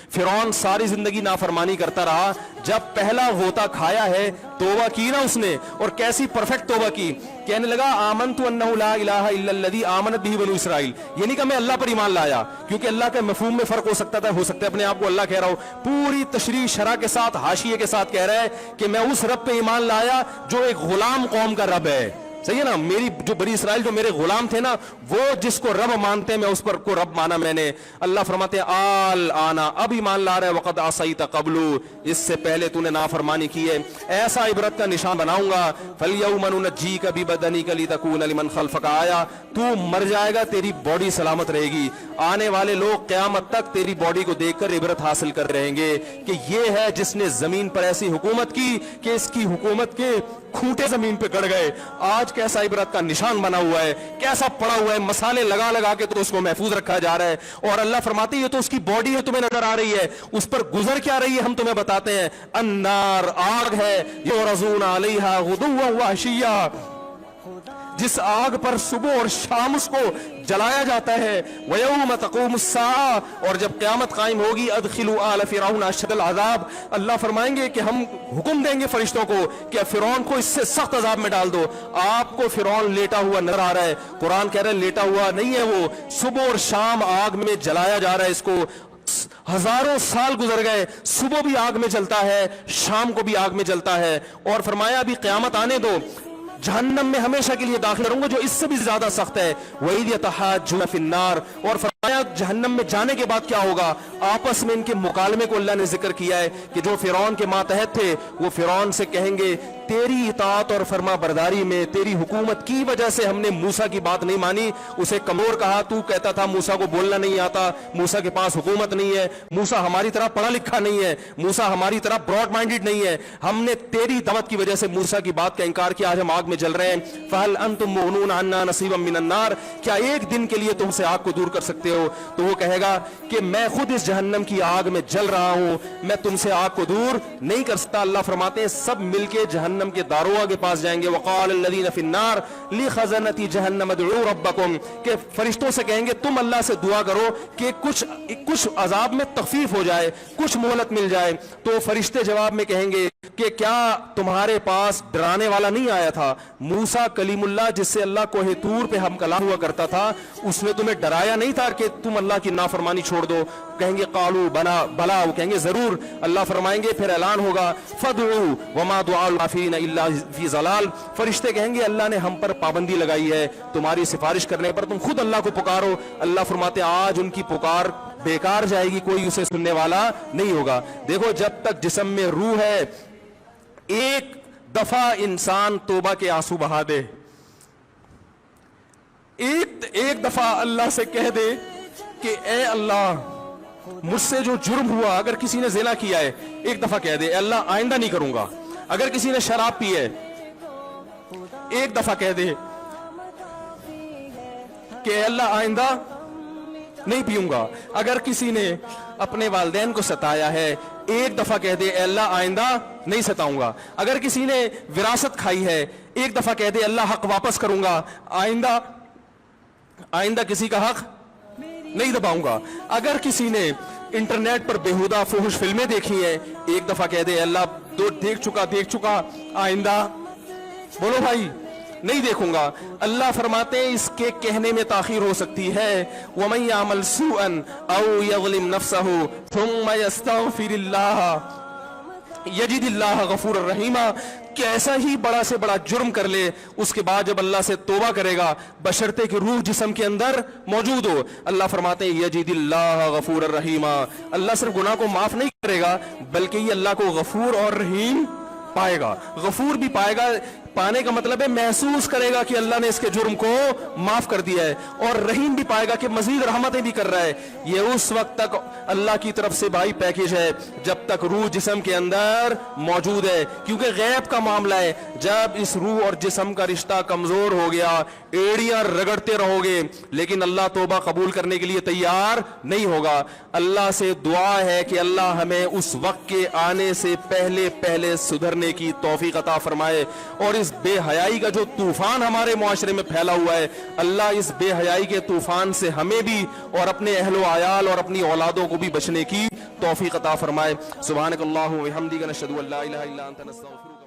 फिरौन सारी जिंदगी नाफरमानी करता रहा, जब पहला गोता खाया है तौबा की ना उसने, और कैसी परफेक्ट तौबा की, कहने लगा आमनतु अन्नहु ला इलाहा इल्लल्लज़ी आमनत बिही बनु इसराइल। ये नहीं कहा मैं अल्लाह पर ईमान लाया, क्योंकि अल्लाह के मफहूम में फर्क हो सकता था, हो सकता है अपने आप को अल्लाह कह रहा हो, पूरी तशरीह शरह के साथ हाशिये के साथ कह रहा है कि मैं उस रब पे ईमान लाया जो एक गुलाम कौम का रब है। सही है ना, मेरी जो बनी इसराइल जो मेरे गुलाम थे ना, वो जिसको रब मानते हैं मैं उस पर को रब माना मैंने। अल्लाह फरमाते हैं आल आना, अब ईमान ला रहा है, वक़द असैत क़ब्लु, इससे पहले तूने नाफरमानी की है, ऐसा इबरत का निशान बनाऊंगा। फल्यौम नुनज्जीका बिबदनिका लितकूना लिमन खल्फका आया, तू मर जाएगा तेरी बॉडी सलामत रहेगी, आने वाले लोग क़यामत तक तेरी बॉडी को देखकर इबरत हासिल कर रहेंगे कि ये है जिसने जमीन पर ऐसी हुकूमत की कि इसकी हुकूमत के खूंटे जमीन पे गड़ गए। आज कैसा इबरत का निशान बना हुआ है, कैसा पड़ा हुआ है, मसाले लगा लगा के तो उसको महफूज रखा जा रहा है। और अल्लाह फरमाती है तो उसकी बॉडी है तुम्हें नजर आ रही है, उस पर गुजर क्या रही है हम तुम्हें बताते हैं। अन्नार, आग है, युरज़ून अलैहा गुदुव्वन व अशिय्या, जिस आग पर सुबह और शाम उसको जलाया जाता है। वयौम तक़ूमुस्साआ, और जब क़यामत कायम होगी, अदखिलू आल फ़िरऔन अशद्दल अज़ाब, अल्लाह फरमाएंगे कि हम हुक्म देंगे फरिश्तों को कि फ़िरौन को इससे सख्त अज़ाब में डाल दो। आपको फ़िरौन लेटा हुआ नजर आ रहा है, कुरान कह रहा है लेटा हुआ नहीं है वो, सुबह और शाम आग में जलाया जा रहा है इसको। हजारों साल गुजर गए, सुबह भी आग में जलता है, शाम को भी आग में जलता है। और फरमाया अभी क़यामत आने दो, जहन्नम में हमेशा के लिए दाखिल रहूंगा जो इससे भी ज्यादा सख्त है। वही यतहाज्जुन फिन्नार, और फरमाया जहन्नम में जाने के बाद क्या होगा, आपस में इनके मुकालमे को अल्लाह ने जिक्र किया है कि जो फिरौन के मातहत थे वो फिरौन से कहेंगे तेरी इताअत और फरमा बरदारी में, तेरी हुकूमत की वजह से हमने मूसा की बात नहीं मानी। उसे कमजोर कहा, तू कहता था मूसा को बोलना नहीं आता, मूसा के पास हुकूमत नहीं है, मूसा हमारी तरह पढ़ा लिखा नहीं है, मूसा हमारी तरह ब्रॉड माइंडेड नहीं है, हमने तेरी दावत की वजह से मूसा की बात का इंकार किया, आज हम आग में जल रहे हैं। फहल अंतुम मुगनून अन्ना नसीबम मिनन नार, क्या एक दिन के लिए तुमसे आग को दूर कर सकते हो? तो वो कहेगा कि मैं खुद इस जहन्नम की आग में जल रहा हूं, मैं तुमसे आग को दूर नहीं कर सकता। अल्लाह फरमाते हैं सब मिलके जहन्नम के दारोगा के पास जाएंगे। वक़ाल लल्लज़ीना फ़िन्नार लिख़ज़नती जहन्नम उदऊ रब्बकुम, के फरिश्तों से कहेंगे तुम अल्लाह से दुआ करो कि कुछ अजाब में तखफीफ हो जाए, कुछ मोहलत मिल जाए। तो फरिश्ते जवाब में कहेंगे कि क्या तुम्हारे पास डराने वाला नहीं आया था? मूसा कलीमुल्लाह जिससे अल्लाह कोहे तूर पे हम कलाम हुआ करता था, उसने तुम्हें डराया नहीं था कि तुम अल्लाह की नाफरमानी छोड़ दो? कहेंगे कालू बला, वो कहेंगे जरूर। अल्लाह फरमाएंगे फिर ऐलान होगा फदउ वमा दुआउल काफिरीन इल्ला फी ज़लाल, फरिश्ते कहेंगे अल्लाह ने हम पर पाबंदी लगाई है, तुम्हारी सिफारिश करने पर तुम खुद अल्लाह को पुकारो। अल्लाह फरमाते आज उनकी पुकार बेकार जाएगी, कोई उसे सुनने वाला नहीं होगा। देखो जब तक जिस्म में रूह है, एक दफा इंसान तौबा के आंसू बहा दे, एक दफा अल्लाह से कह दे कि ए अल्लाह मुझसे जो जुर्म हुआ, अगर किसी ने ज़िना किया है एक दफा कह दे अल्लाह आइंदा नहीं करूंगा। अगर किसी ने शराब पी है एक दफा कह दे कि अल्लाह आइंदा नहीं पीऊंगा। अगर किसी ने अपने वालिदैन को सताया है एक दफा कह दे अल्लाह आइंदा नहीं सताऊंगा। अगर किसी ने विरासत खाई है एक दफा कह दे अल्लाह हक वापस करूंगा, आइंदा किसी का हक नहीं दबाऊंगा। अगर किसी ने इंटरनेट पर बेहुदा फुहुश फिल्में देखी हैं एक दफा कह दे अल्लाह दो देख चुका, आइंदा बोलो भाई नहीं देखूंगा। अल्लाह फरमाते हैं इसके कहने में ताखीर हो सकती है। वमन यामल सूअन औ यज़लिम नफ्सहु थुम्मा यस्तगफिरिल्लाह यजिदिल्लाह गफूरर रहीमा, कैसा ही बड़ा से बड़ा जुर्म कर ले उसके बाद जब अल्लाह से तौबा करेगा बशर्ते कि रूह जिस्म के अंदर मौजूद हो, अल्लाह फरमाते हैं यजिदिल्लाह गफूरर रहीमा, अल्लाह सिर्फ गुनाह को माफ नहीं करेगा बल्कि ये अल्लाह को गफूर और रहीम पाएगा। गफूर भी पाएगा, पाने का मतलब है महसूस करेगा कि अल्लाह ने इसके जुर्म को माफ कर दिया है, और रहीम भी पाएगा कि मजीद रहमतें भी कर रहा है। ये उस वक्त तक अल्लाह की तरफ से भाई पैकेज है जब तक रूह जिस्म के अंदर मौजूद है, क्योंकि गैब का मामला है। जब इस रूह और जिस्म का रिश्ता कमजोर हो गया एड़ियां रगड़ते रहोगे लेकिन अल्लाह तौबा कबूल करने के लिए तैयार नहीं होगा। अल्लाह से दुआ है कि अल्लाह हमें उस वक्त के आने से पहले पहले सुधरने की तौफीक अता फरमाए और इस इस बेहयाई का जो तूफान हमारे मुआशरे में फैला हुआ है, अल्लाह इस बेहयाई के तूफान से हमें भी और अपने अहलो आयाल और अपनी औलादों को भी बचने की तौफीक अता फरमाए। सुब्हानकल्लाहु व बिहम्दिका नशहदु अल्ला इलाहा इल्ला अंता नस्तगफिरुका।